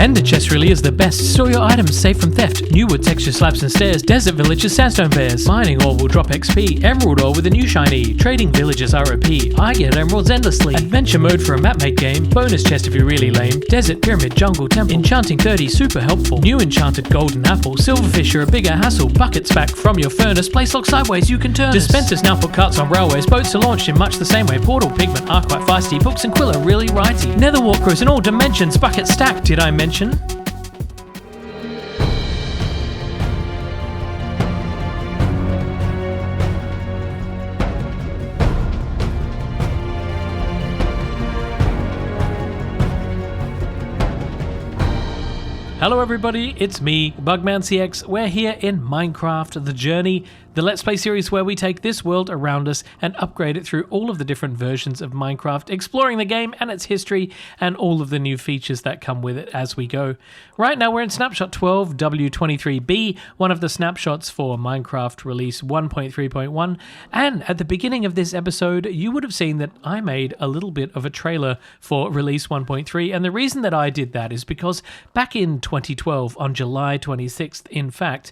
Ender chest really is the best. Store your items safe from theft. New wood texture slabs and stairs. Desert villages, sandstone bears. Mining ore will drop XP. Emerald ore with a new shiny. Trading villages ROP. I get emeralds endlessly. Adventure mode for a map made game. Bonus chest if you're really lame. Desert, pyramid, jungle, temple. Enchanting 30, super helpful. New enchanted golden apple. Silverfish are a bigger hassle. Buckets back from your furnace. Place lock sideways, you can turn. Dispensers now put carts on railways. Boats are launched in much the same way. Portal pigment are quite feisty. Books and quill are really righty. Nether walkers in all dimensions. Bucket stack, did I mention? Hello everybody, it's me, BugmanCX. We're here in Minecraft The Journey, the Let's Play series where we take this world around us and upgrade it through all of the different versions of Minecraft, exploring the game and its history and all of the new features that come with it as we go. Right now we're in snapshot 12, W23B, one of the snapshots for Minecraft release 1.3.1, and at the beginning of this episode you would have seen that I made a little bit of a trailer for release 1.3, and the reason that I did that is because back in 2012, on July 26th, in fact,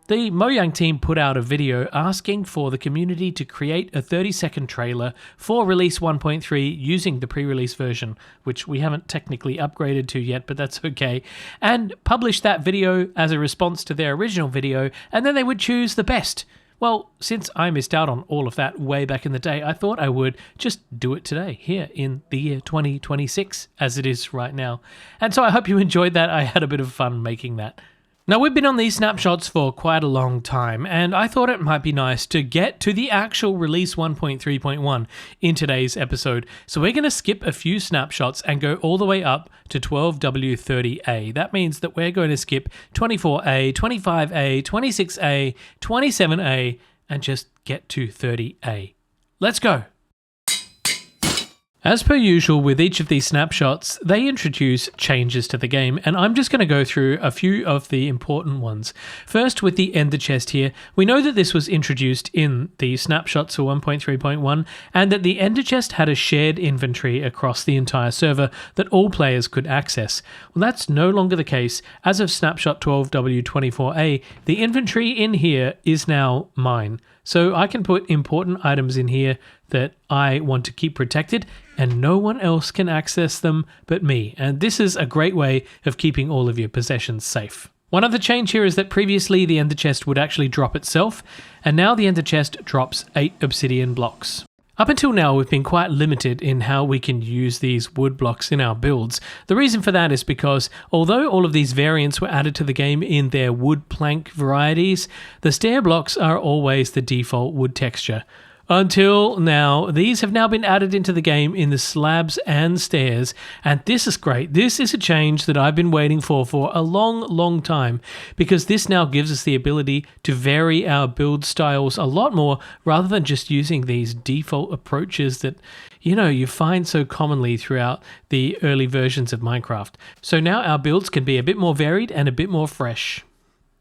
the Mojang team put out a video asking for the community to create a 30-second trailer for release 1.3 using the pre-release version, which we haven't technically upgraded to yet, but that's okay, and publish that video as a response to their original video, and then they would choose the best. Well, since I missed out on all of that way back in the day, I thought I would just do it today, here in the year 2026, as it is right now. And so I hope you enjoyed that. I had a bit of fun making that. Now, we've been on these snapshots for quite a long time, and I thought it might be nice to get to the actual release 1.3.1 in today's episode. So we're going to skip a few snapshots and go all the way up to 12W30A. That means that we're going to skip 24A, 25A, 26A, 27A, and just get to 30A. Let's go! As per usual with each of these snapshots, they introduce changes to the game, and I'm just going to go through a few of the important ones. First, with the Ender chest here, we know that this was introduced in the snapshots for 1.3.1, and that the Ender chest had a shared inventory across the entire server that all players could access. Well, that's no longer the case. As of snapshot 12W24A, the inventory in here is now mine. So I can put important items in here that I want to keep protected, and no one else can access them but me. And this is a great way of keeping all of your possessions safe. One other change here is that previously the Ender chest would actually drop itself, and now the Ender chest drops 8 obsidian blocks. Up until now, we've been quite limited in how we can use these wood blocks in our builds. The reason for that is because, although all of these variants were added to the game in their wood plank varieties, the stair blocks are always the default wood texture. Until now, these have now been added into the game in the slabs and stairs, and this is great. This is a change that I've been waiting for a long time, because this now gives us the ability to vary our build styles a lot more, rather than just using these default approaches that, you find so commonly throughout the early versions of Minecraft. So now our builds can be a bit more varied and a bit more fresh.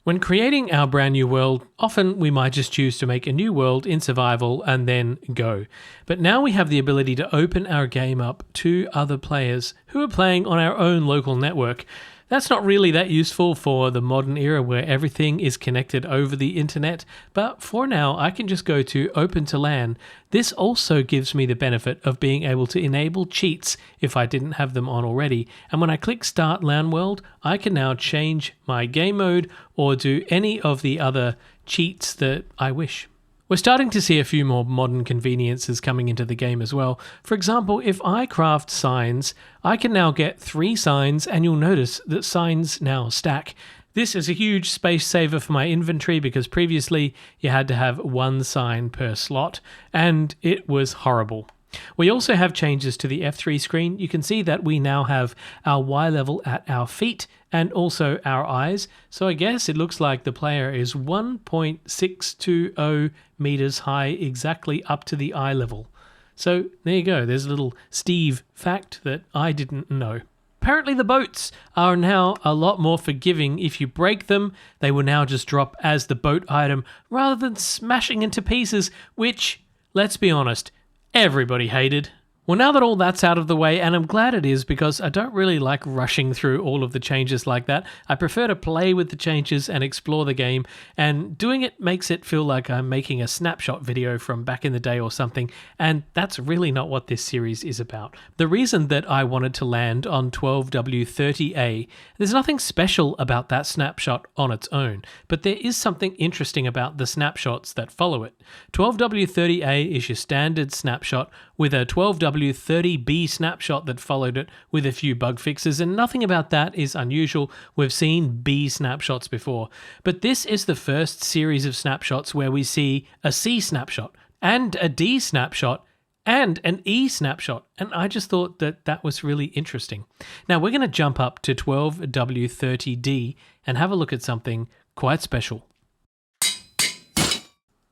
When creating our brand new world, often we might just choose to make a new world in survival and then go. But now we have the ability to open our game up to other players who are playing on our own local network. That's not really that useful for the modern era where everything is connected over the internet, but for now I can just go to Open to LAN. This also gives me the benefit of being able to enable cheats if I didn't have them on already, and when I click Start LAN World, I can now change my game mode or do any of the other cheats that I wish. We're starting to see a few more modern conveniences coming into the game as well. For example, if I craft signs, I can now get 3 signs, and you'll notice that signs now stack. This is a huge space saver for my inventory, because previously you had to have 1 sign per slot, and it was horrible. We also have changes to the F3 screen. You can see that we now have our Y level at our feet and also our eyes. So I guess it looks like the player is 1.620 meters high, exactly up to the eye level. So there you go. There's a little Steve fact that I didn't know. Apparently the boats are now a lot more forgiving. If you break them, they will now just drop as the boat item rather than smashing into pieces, which, let's be honest, everybody hated. Well, now that all that's out of the way, and I'm glad it is because I don't really like rushing through all of the changes like that. I prefer to play with the changes and explore the game, and doing it makes it feel like I'm making a snapshot video from back in the day or something, and that's really not what this series is about. The reason that I wanted to land on 12W30A, there's nothing special about that snapshot on its own, but there is something interesting about the snapshots that follow it. 12W30A is your standard snapshot with a 12W30B snapshot that followed it with a few bug fixes, and nothing about that is unusual. We've seen B snapshots before, but this is the first series of snapshots where we see a C snapshot and a D snapshot and an E snapshot, and I just thought that that was really interesting. Now we're going to jump up to 12W30D and have a look at something quite special.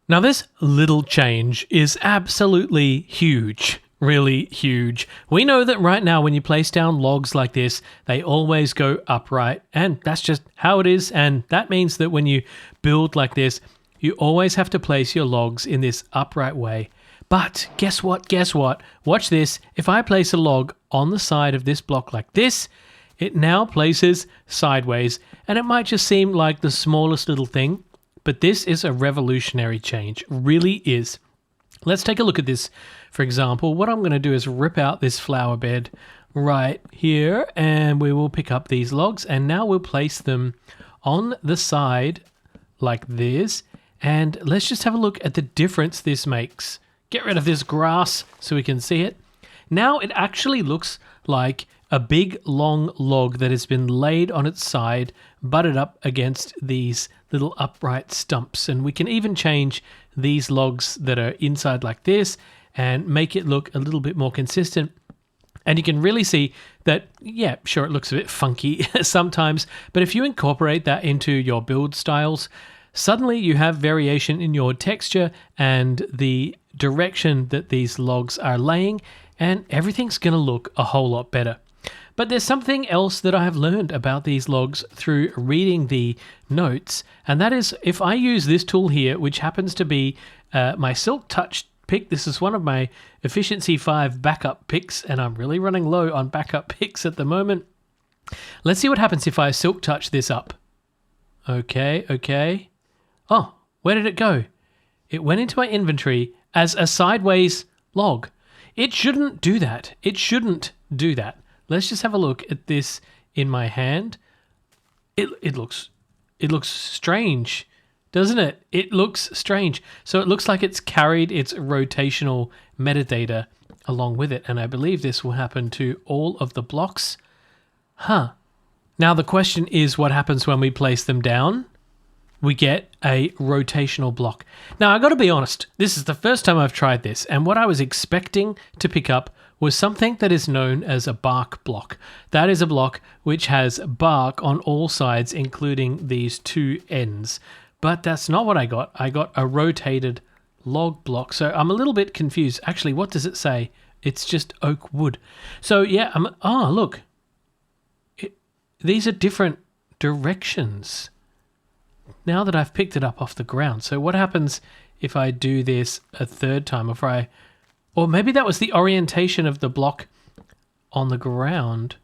Now this little change is absolutely huge, really huge. We know that right now when you place down logs like this, they always go upright, and that's just how it is, and that means that when you build like this, you always have to place your logs in this upright way. But guess what? Watch this. If I place a log on the side of this block like this, it now places sideways, and it might just seem like the smallest little thing, but this is a revolutionary change, really is. Let's take a look at this. For example, what I'm going to do is rip out this flower bed right here, and we will pick up these logs, and now we'll place them on the side like this, and let's just have a look at the difference this makes. Get rid of this grass so we can see it. Now it actually looks like a big long log that has been laid on its side, butted up against these little upright stumps, and we can even change these logs that are inside like this and make it look a little bit more consistent. And you can really see that, yeah, sure, it looks a bit funky sometimes, but if you incorporate that into your build styles, suddenly you have variation in your texture and the direction that these logs are laying, and everything's going to look a whole lot better. But there's something else that I have learned about these logs through reading the notes, and that is if I use this tool here, which happens to be my Silk Touch pick. This is one of my Efficiency 5 backup picks, and I'm really running low on backup picks at the moment. Let's see what happens if I Silk Touch this up. Okay. Oh, where did it go? It went into my inventory as a sideways log. It shouldn't do that. Let's just have a look at this in my hand. It looks strange, doesn't it? It looks strange. So it looks like it's carried its rotational metadata along with it, and I believe this will happen to all of the blocks. Now the question is, what happens when we place them down? We get a rotational block. Now, I got to be honest, this is the first time I've tried this, and what I was expecting to pick up was something that is known as a bark block. That is a block which has bark on all sides, including these two ends. But that's not what I got. I got a rotated log block. So I'm a little bit confused. Actually, what does it say? It's just oak wood. So yeah, look. These are different directions now that I've picked it up off the ground. So what happens if I do this a third time? Or maybe that was the orientation of the block on the ground.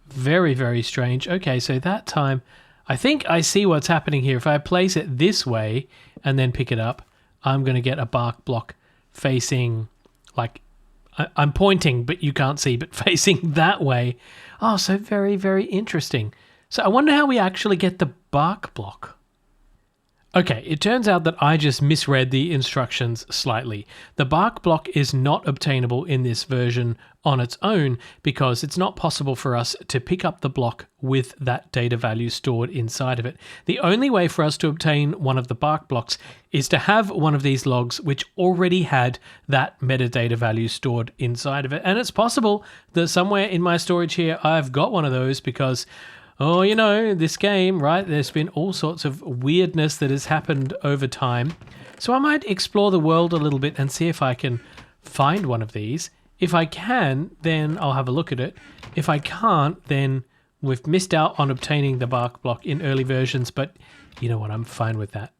Very, very strange. Okay, so that time, I think I see what's happening here. If I place it this way and then pick it up, I'm going to get a bark block facing, like, I'm pointing, but you can't see, but facing that way. Oh, so very, very interesting. So I wonder how we actually get the bark block. Okay, it turns out that I just misread the instructions slightly. The bark block is not obtainable in this version on its own because it's not possible for us to pick up the block with that data value stored inside of it. The only way for us to obtain one of the bark blocks is to have one of these logs which already had that metadata value stored inside of it. And it's possible that somewhere in my storage here I've got one of those because, oh, you know, this game, right? There's been all sorts of weirdness that has happened over time. So I might explore the world a little bit and see if I can find one of these. If I can, then I'll have a look at it. If I can't, then we've missed out on obtaining the bark block in early versions, but you know what? I'm fine with that.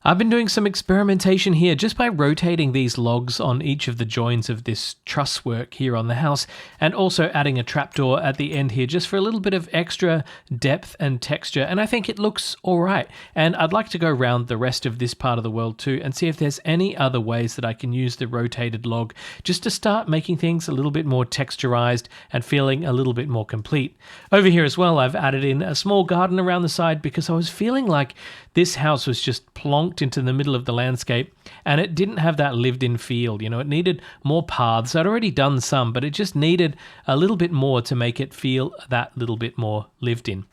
I've been doing some experimentation here just by rotating these logs on each of the joins of this truss work here on the house, and also adding a trapdoor at the end here just for a little bit of extra depth and texture, and I think it looks alright. And I'd like to go around the rest of this part of the world too and see if there's any other ways that I can use the rotated log just to start making things a little bit more texturized and feeling a little bit more complete. Over here as well, I've added in a small garden around the side because I was feeling like this house was just plonked into the middle of the landscape and it didn't have that lived-in feel. You know, it needed more paths. I'd already done some, but it just needed a little bit more to make it feel that little bit more lived in.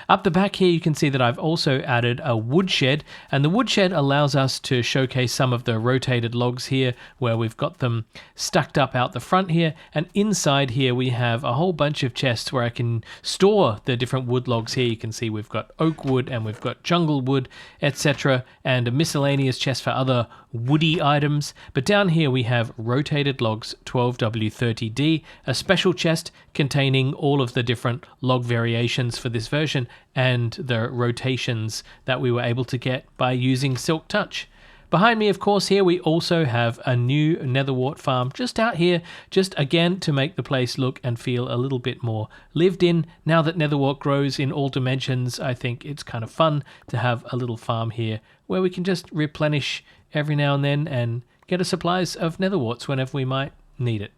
Up the back here, you can see that I've also added a woodshed, and the woodshed allows us to showcase some of the rotated logs here where we've got them stacked up out the front here, and inside here we have a whole bunch of chests where I can store the different wood logs here. You can see we've got oak wood and we've got jungle wood, etc., and a miscellaneous chest for other woody items. But down here we have rotated logs 12W30D, a special chest containing all of the different log variations for this version and the rotations that we were able to get by using Silk Touch. Behind me, of course, here we also have a new netherwort farm just out here, just again to make the place look and feel a little bit more lived in. Now that netherwort grows in all dimensions, I think it's kind of fun to have a little farm here where we can just replenish every now and then and get a supplies of netherworts whenever we might need it.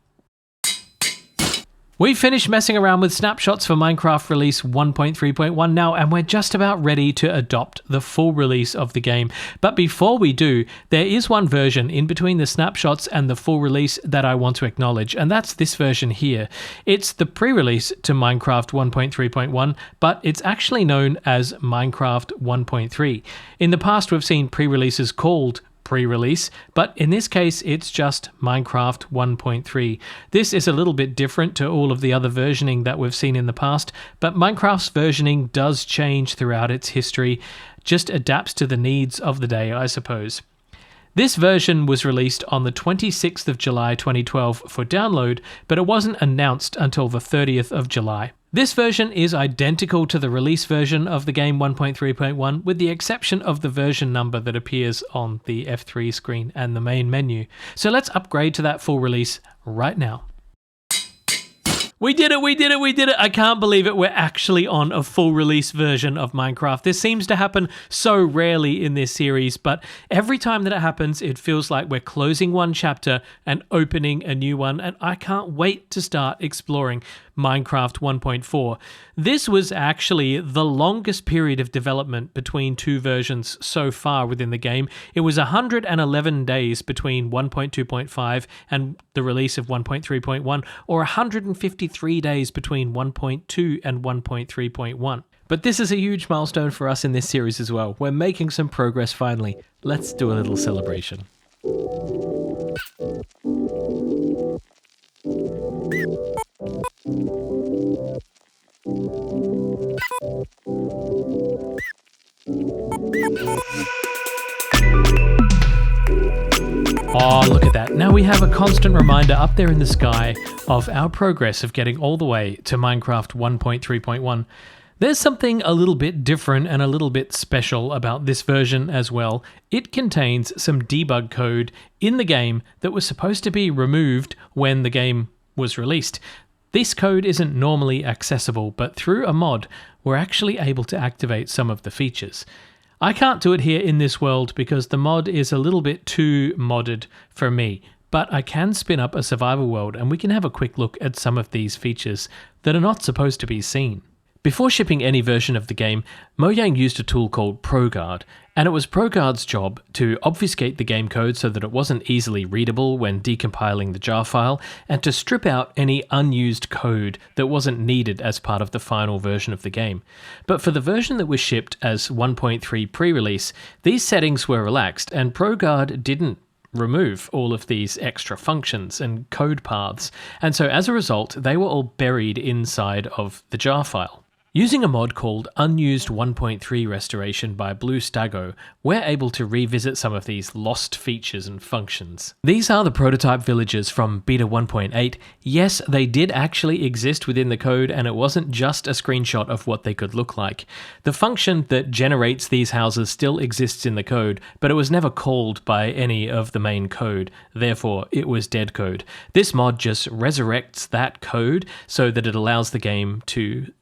We finished messing around with snapshots for Minecraft release 1.3.1 now, and we're just about ready to adopt the full release of the game. But before we do, there is one version in between the snapshots and the full release that I want to acknowledge, and that's this version here. It's the pre-release to Minecraft 1.3.1, but it's actually known as Minecraft 1.3. In the past, we've seen pre-releases called pre-release, but in this case it's just Minecraft 1.3. This is a little bit different to all of the other versioning that we've seen in the past, but Minecraft's versioning does change throughout its history, just adapts to the needs of the day, I suppose. This version was released on the 26th of July 2012 for download, but it wasn't announced until the 30th of July. This version is identical to the release version of the game 1.3.1 with the exception of the version number that appears on the F3 screen and the main menu. So let's upgrade to that full release right now. We did it, we did it, we did it. I can't believe it. We're actually on a full release version of Minecraft. This seems to happen so rarely in this series, but every time that it happens, it feels like we're closing one chapter and opening a new one, and I can't wait to start exploring Minecraft 1.4. This was actually the longest period of development between two versions so far within the game. It was 111 days between 1.2.5 and the release of 1.3.1, or 153 days between 1.2 and 1.3.1. But this is a huge milestone for us in this series as well. We're making some progress finally. Let's do a little celebration. Oh, look at that. Now we have a constant reminder up there in the sky of our progress of getting all the way to Minecraft 1.3.1. There's something a little bit different and a little bit special about this version as well. It contains some debug code in the game that was supposed to be removed when the game was released. This code isn't normally accessible, but through a mod, we're actually able to activate some of the features. I can't do it here in this world because the mod is a little bit too modded for me, but I can spin up a survival world and we can have a quick look at some of these features that are not supposed to be seen. Before shipping any version of the game, Mojang used a tool called ProGuard, and it was ProGuard's job to obfuscate the game code so that it wasn't easily readable when decompiling the jar file, and to strip out any unused code that wasn't needed as part of the final version of the game. But for the version that was shipped as 1.3 pre-release, these settings were relaxed, and ProGuard didn't remove all of these extra functions and code paths, and so as a result, they were all buried inside of the jar file. Using a mod called Unused 1.3 Restoration by Blue Stago, we're able to revisit some of these lost features and functions. These are the prototype villages from Beta 1.8. Yes, they did actually exist within the code, and it wasn't just a screenshot of what they could look like. The function that generates these houses still exists in the code, but it was never called by any of the main code, therefore it was dead code. This mod just resurrects that code so that it allows the game to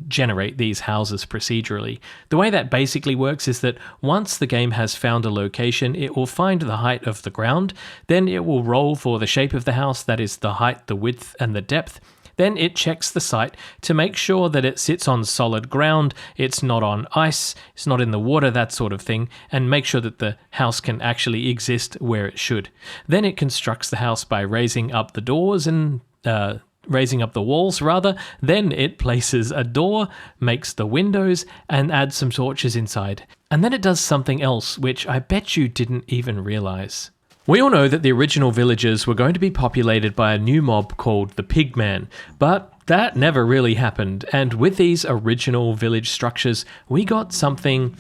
generate these houses procedurally. The way that basically works is that once the game has found a location, it will find the height of the ground, then it will roll for the shape of the house, that is the height, the width, and the depth. Then it checks the site to make sure that it sits on solid ground, it's not on ice, it's not in the water, that sort of thing, and make sure that the house can actually exist where it should. Then it constructs the house by raising up the doors and raising up the walls rather, then it places a door, makes the windows, and adds some torches inside. And then it does something else, which I bet you didn't even realize. We all know that the original villages were going to be populated by a new mob called the Pigman, but that never really happened, and with these original village structures, we got something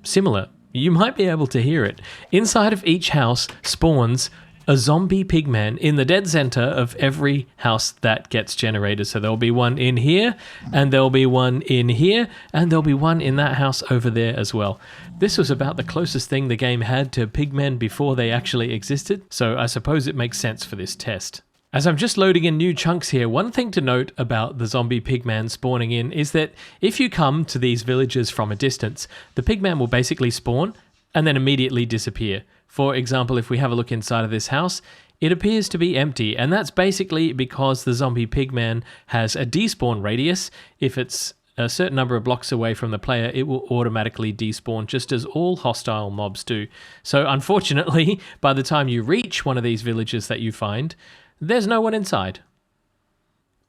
similar. You might be able to hear it. Inside of each house spawns a zombie pigman in the dead center of every house that gets generated. So there'll be one in here, and there'll be one in here, and there'll be one in that house over there as well. This was about the closest thing the game had to pigmen before they actually existed, so I suppose it makes sense for this test. As I'm just loading in new chunks here, one thing to note about the zombie pigman spawning in is that if you come to these villages from a distance, the pigman will basically spawn and then immediately disappear. For example, if we have a look inside of this house, it appears to be empty, and that's basically because the zombie pigman has a despawn radius. If it's a certain number of blocks away from the player, it will automatically despawn, just as all hostile mobs do. So unfortunately, by the time you reach one of these villages that you find, there's no one inside.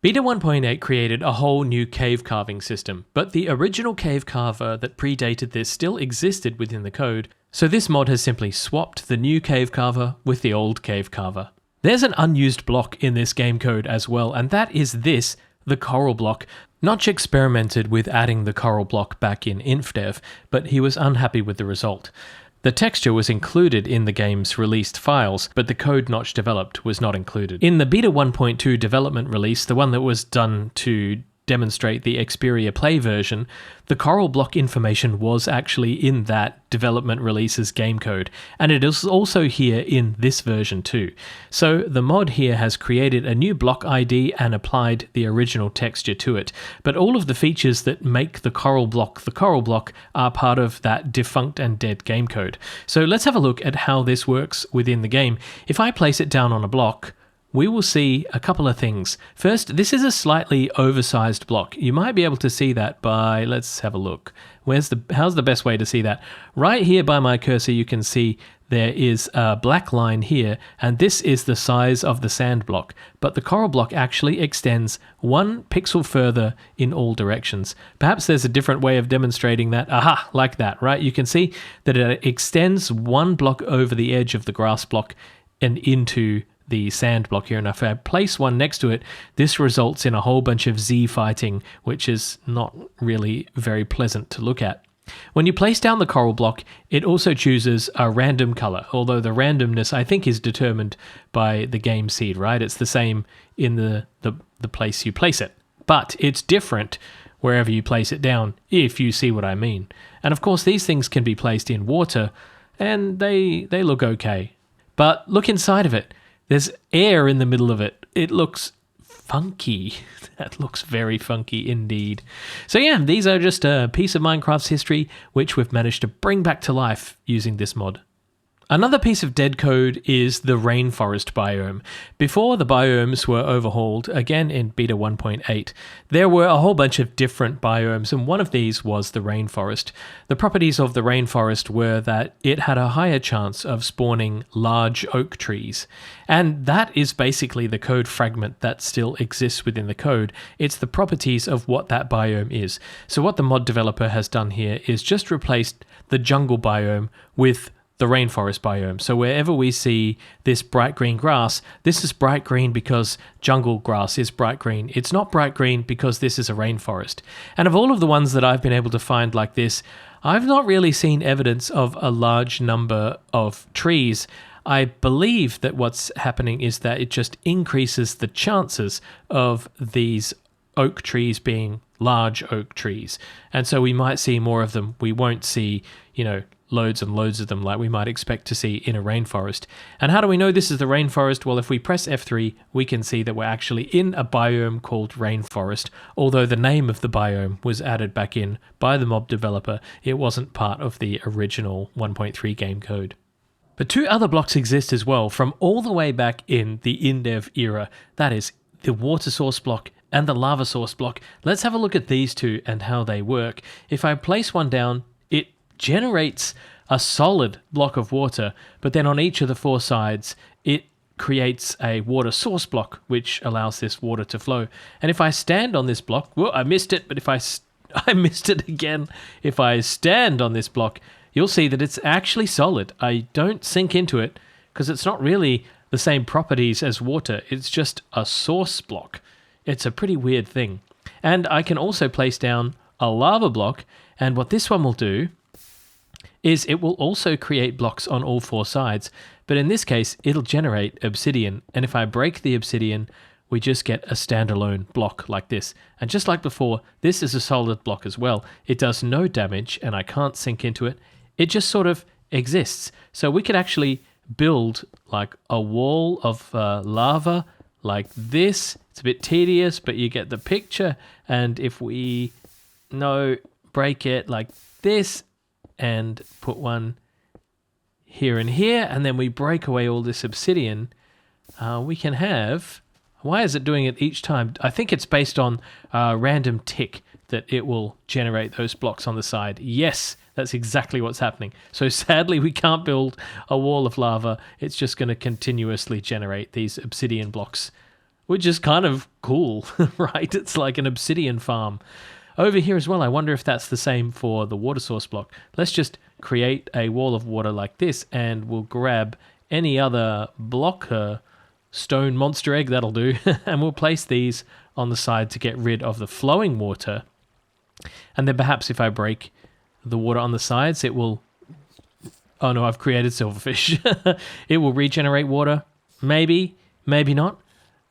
Beta 1.8 created a whole new cave carving system, but the original cave carver that predated this still existed within the code, so this mod has simply swapped the new cave carver with the old cave carver. There's an unused block in this game code as well, and that is this, the coral block. Notch experimented with adding the coral block back in InfDev, but he was unhappy with the result. The texture was included in the game's released files, but the code Notch developed was not included. In the Beta 1.2 development release, the one that was done to demonstrate the Xperia Play version, the coral block information was actually in that development release's game code, and it is also here in this version too. So the mod here has created a new block ID and applied the original texture to it, but all of the features that make the coral block are part of that defunct and dead game code. So let's have a look at how this works within the game. If I place it down on a block, we will see a couple of things. First, this is a slightly oversized block. You might be able to see that by, let's have a look. How's the best way to see that? Right here by my cursor, you can see there is a black line here, and this is the size of the sand block. But the coral block actually extends 1 pixel further in all directions. Perhaps there's a different way of demonstrating that. Aha, like that, right? You can see that it extends 1 block over the edge of the grass block and into the sand block here, and if I place one next to it, this results in a whole bunch of Z fighting, which is not really very pleasant to look at. When you place down the coral block, it also chooses a random color, although the randomness I think is determined by the game seed, right? It's the same in the place you place it, but it's different wherever you place it down, if you see what I mean. And of course, these things can be placed in water, and they look okay. But look inside of it. There's air in the middle of it. It looks funky. That looks very funky indeed. So yeah, these are just a piece of Minecraft's history which we've managed to bring back to life using this mod. Another piece of dead code is the rainforest biome. Before the biomes were overhauled, again in Beta 1.8, there were a whole bunch of different biomes, and one of these was the rainforest. The properties of the rainforest were that it had a higher chance of spawning large oak trees. And that is basically the code fragment that still exists within the code. It's the properties of what that biome is. So what the mod developer has done here is just replaced the jungle biome with the rainforest biome. So wherever we see this bright green grass, this is bright green because jungle grass is bright green. It's not bright green because this is a rainforest. And of all of the ones that I've been able to find like this, I've not really seen evidence of a large number of trees. I believe that what's happening is that it just increases the chances of these oak trees being large oak trees. And so we might see more of them. We won't see, loads and loads of them like we might expect to see in a rainforest. And how do we know this is the rainforest? Well, if we press F3, we can see that we're actually in a biome called rainforest. Although the name of the biome was added back in by the mob developer, it wasn't part of the original 1.3 game code. But two other blocks exist as well from all the way back in the in-dev era. That is the water source block and the lava source block. Let's have a look at these two and how they work. If I place one down, it generates a solid block of water, but then on each of the four sides, it creates a water source block, which allows this water to flow. And if I stand on this block, well, I missed it, but if I missed it again. If I stand on this block, you'll see that it's actually solid. I don't sink into it because it's not really the same properties as water. It's just a source block. It's a pretty weird thing. And I can also place down a lava block, and what this one will do is it will also create blocks on all four sides, but in this case, it'll generate obsidian. And if I break the obsidian, we just get a standalone block like this. And just like before, this is a solid block as well. It does no damage, and I can't sink into it. It just sort of exists. So we could actually build like a wall of lava like this. It's a bit tedious, but you get the picture. And if we break it like this, and put one here and here, and then we break away all this obsidian, we can have... Why is it doing it each time? I think it's based on a random tick that it will generate those blocks on the side. Yes, that's exactly what's happening. So sadly, we can't build a wall of lava. It's just going to continuously generate these obsidian blocks, which is kind of cool, right? It's like an obsidian farm. Over here as well, I wonder if that's the same for the water source block. Let's just create a wall of water like this, and we'll grab any other block, stone monster egg, that'll do, and we'll place these on the side to get rid of the flowing water. And then perhaps if I break the water on the sides, it will... Oh no, I've created silverfish. It will regenerate water. Maybe, maybe not.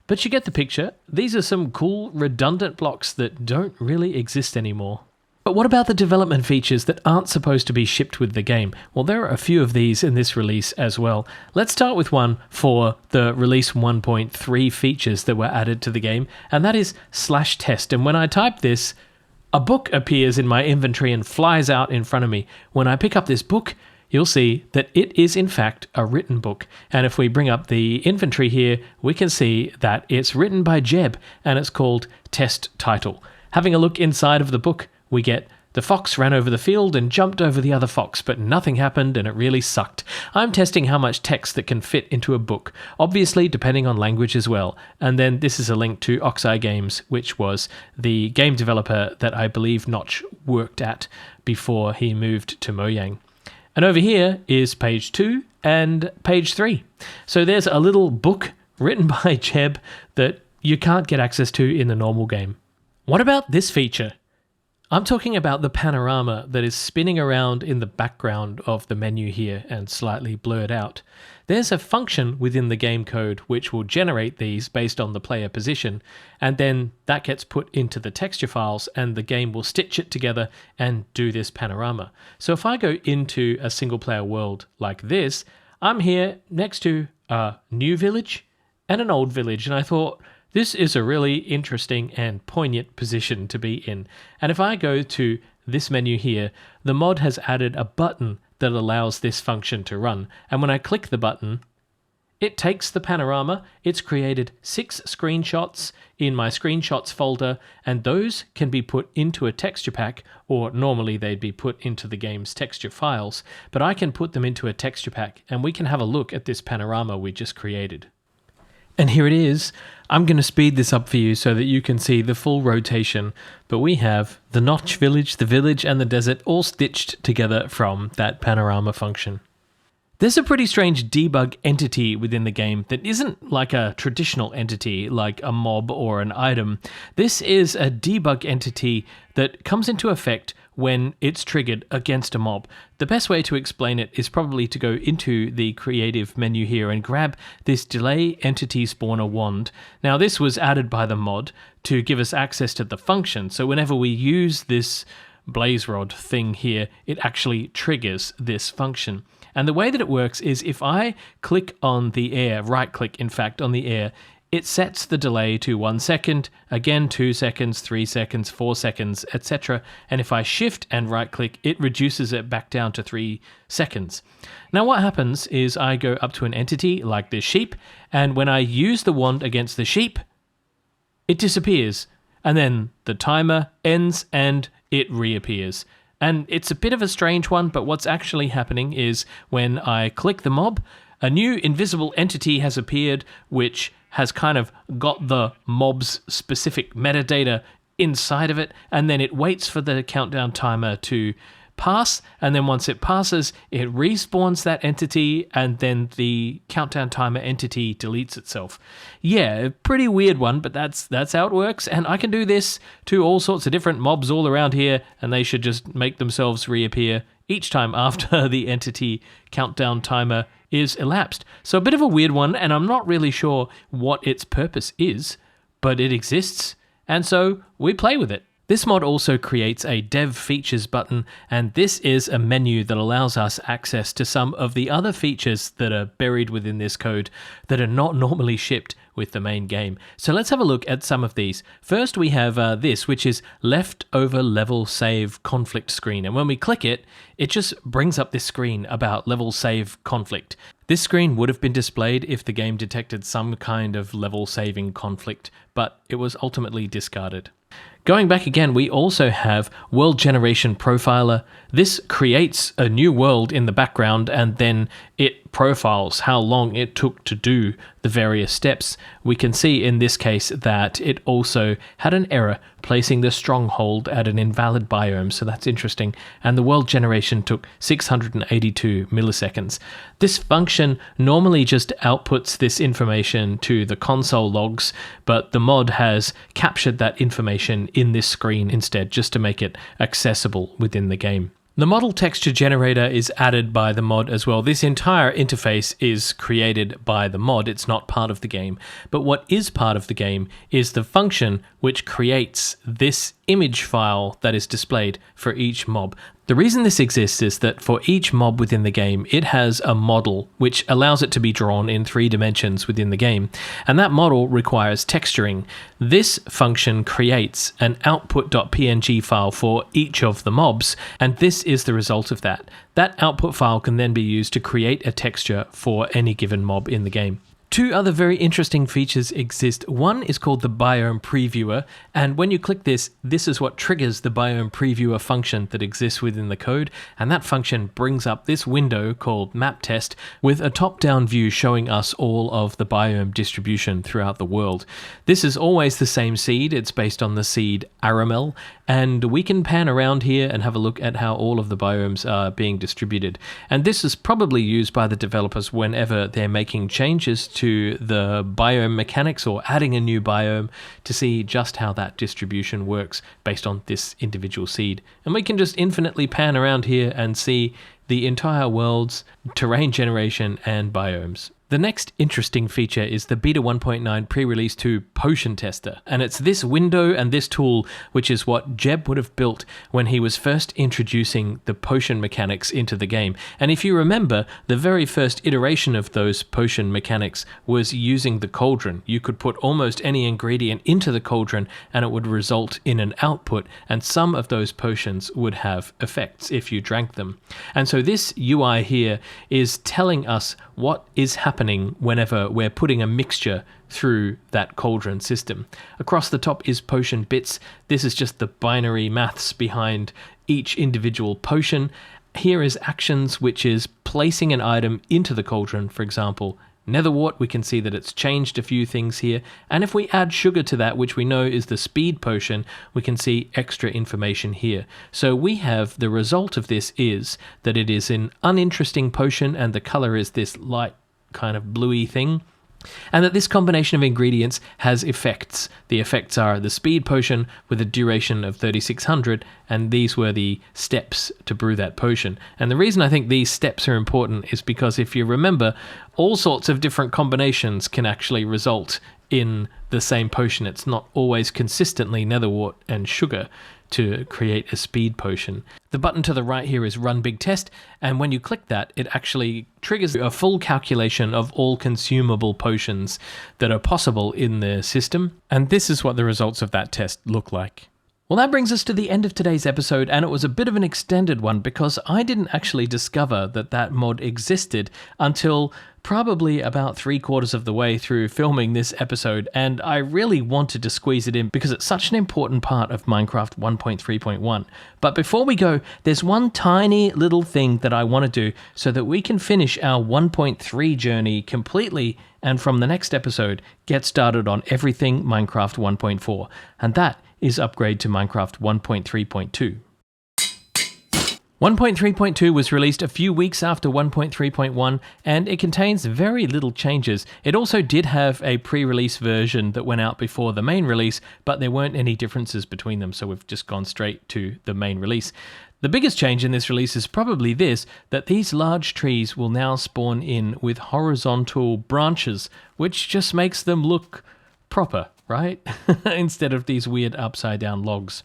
But you get the picture. These are some cool redundant blocks that don't really exist anymore. But what about the development features that aren't supposed to be shipped with the game? Well, there are a few of these in this release as well. Let's start with one for the release 1.3 features that were added to the game, and that is /test. And when I type this, a book appears in my inventory and flies out in front of me. When I pick up this book, you'll see that it is in fact a written book. And if we bring up the inventory here, we can see that it's written by Jeb and it's called Test Title. Having a look inside of the book, we get the fox ran over the field and jumped over the other fox, but nothing happened and it really sucked. I'm testing how much text that can fit into a book, obviously depending on language as well. And then this is a link to Oxeye Games, which was the game developer that I believe Notch worked at before he moved to Mojang. And over here is page 2 and page 3. So there's a little book written by Jeb that you can't get access to in the normal game. What about this feature? I'm talking about the panorama that is spinning around in the background of the menu here and slightly blurred out. There's a function within the game code which will generate these based on the player position, and then that gets put into the texture files and the game will stitch it together and do this panorama. So if I go into a single player world like this, I'm here next to a new village and an old village, and I thought, this is a really interesting and poignant position to be in. And if I go to this menu here, the mod has added a button that allows this function to run. And when I click the button, it takes the panorama. It's created 6 screenshots in my screenshots folder, and those can be put into a texture pack, or normally they'd be put into the game's texture files. But I can put them into a texture pack, and we can have a look at this panorama we just created. And here it is. I'm going to speed this up for you so that you can see the full rotation, but we have the Notch village, the village, and the desert all stitched together from that panorama function. There's a pretty strange debug entity within the game that isn't like a traditional entity like a mob or an item. This is a debug entity that comes into effect when it's triggered against a mob. The best way to explain it is probably to go into the creative menu here and grab this delay entity spawner wand. Now this was added by the mod to give us access to the function, so whenever we use this blaze rod thing here, it actually triggers this function. And the way that it works is if I click on the air, right click in fact on the air, it sets the delay to 1 second, again 2 seconds, 3 seconds, 4 seconds, etc. And if I shift and right click, it reduces it back down to 3 seconds. Now what happens is I go up to an entity like this sheep, and when I use the wand against the sheep, it disappears. And then the timer ends and it reappears. And it's a bit of a strange one, but what's actually happening is when I click the mob, a new invisible entity has appeared which has kind of got the mob's specific metadata inside of it, and then it waits for the countdown timer to pass, and then once it passes, it respawns that entity, and then the countdown timer entity deletes itself. Yeah, pretty weird one, but that's how it works, and I can do this to all sorts of different mobs all around here, and they should just make themselves reappear each time after the entity countdown timer is elapsed. So a bit of a weird one, and I'm not really sure what its purpose is, but it exists, and so we play with it. This mod also creates a Dev Features button, and this is a menu that allows us access to some of the other features that are buried within this code that are not normally shipped with the main game. So let's have a look at some of these. First we have this, which is leftover level save conflict screen, and when we click it, it just brings up this screen about level save conflict. This screen would have been displayed if the game detected some kind of level saving conflict, but it was ultimately discarded. Going back again, we also have World Generation Profiler. This creates a new world in the background, and then it profiles how long it took to do the various steps. We can see in this case that it also had an error placing the stronghold at an invalid biome, so that's interesting, and the world generation took 682 milliseconds. This function normally just outputs this information to the console logs, but the mod has captured that information in this screen instead, just to make it accessible within the game. The model texture generator is added by the mod as well. This entire interface is created by the mod. It's not part of the game. But what is part of the game is the function which creates this image file that is displayed for each mob. The reason this exists is that for each mob within the game, it has a model which allows it to be drawn in 3 dimensions within the game, and that model requires texturing. This function creates an output.png file for each of the mobs, and this is the result of that. That output file can then be used to create a texture for any given mob in the game. 2 other very interesting features exist. One is called the Biome Previewer, and when you click this, this is what triggers the Biome Previewer function that exists within the code, and that function brings up this window called Map Test with a top-down view showing us all of the biome distribution throughout the world. This is always the same seed. It's based on the seed Aramel, and we can pan around here and have a look at how all of the biomes are being distributed. And this is probably used by the developers whenever they're making changes to the biome mechanics or adding a new biome to see just how that distribution works based on this individual seed. And we can just infinitely pan around here and see the entire world's terrain generation and biomes. The next interesting feature is the Beta 1.9 pre-release 2 Potion Tester, and it's this window and this tool which is what Jeb would have built when he was first introducing the potion mechanics into the game. And if you remember, the very first iteration of those potion mechanics was using the cauldron. You could put almost any ingredient into the cauldron and it would result in an output, and some of those potions would have effects if you drank them. And so this UI here is telling us what is happening whenever we're putting a mixture through that cauldron system. Across the top is potion bits. This is just the binary maths behind each individual potion. Here is actions, which is placing an item into the cauldron, for example, nether wart, we can see that it's changed a few things here. And if we add sugar to that, which we know is the speed potion, we can see extra information here. So we have the result of this is that it is an uninteresting potion and the color is this light kind of bluey thing. And that this combination of ingredients has effects. The effects are the speed potion with a duration of 3600, and these were the steps to brew that potion. And the reason I think these steps are important is because if you remember, all sorts of different combinations can actually result in the same potion. It's not always consistently netherwort and sugar to create a speed potion. The button to the right here is Run Big Test, and when you click that, it actually triggers a full calculation of all consumable potions that are possible in the system, and this is what the results of that test look like. Well, that brings us to the end of today's episode, and it was a bit of an extended one because I didn't actually discover that that mod existed until probably about 3/4 of the way through filming this episode, and I really wanted to squeeze it in because it's such an important part of Minecraft 1.3.1. But before we go, there's one tiny little thing that I want to do so that we can finish our 1.3 journey completely, and from the next episode, get started on everything Minecraft 1.4, and that is upgrade to Minecraft 1.3.2. 1.3.2 was released a few weeks after 1.3.1, and it contains very little changes. It also did have a pre-release version that went out before the main release, but there weren't any differences between them, so we've just gone straight to the main release. The biggest change in this release is probably this, that these large trees will now spawn in with horizontal branches, which just makes them look proper, right? Instead of these weird upside down logs.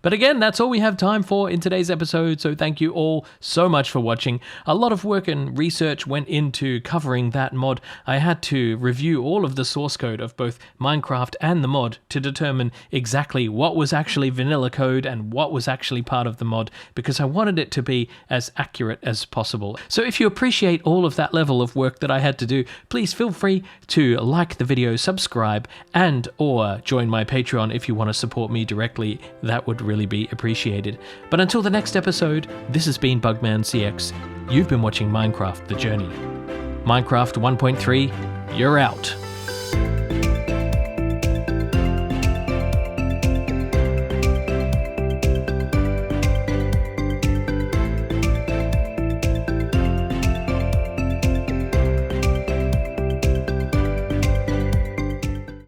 But again, that's all we have time for in today's episode, so thank you all so much for watching. A lot of work and research went into covering that mod. I had to review all of the source code of both Minecraft and the mod to determine exactly what was actually vanilla code and what was actually part of the mod, because I wanted it to be as accurate as possible. So if you appreciate all of that level of work that I had to do, please feel free to like the video, subscribe, and or join my Patreon if you want to support me directly. That would really be appreciated. But until the next episode, this has been Bugman CX. You've been watching Minecraft The Journey. Minecraft 1.3, you're out.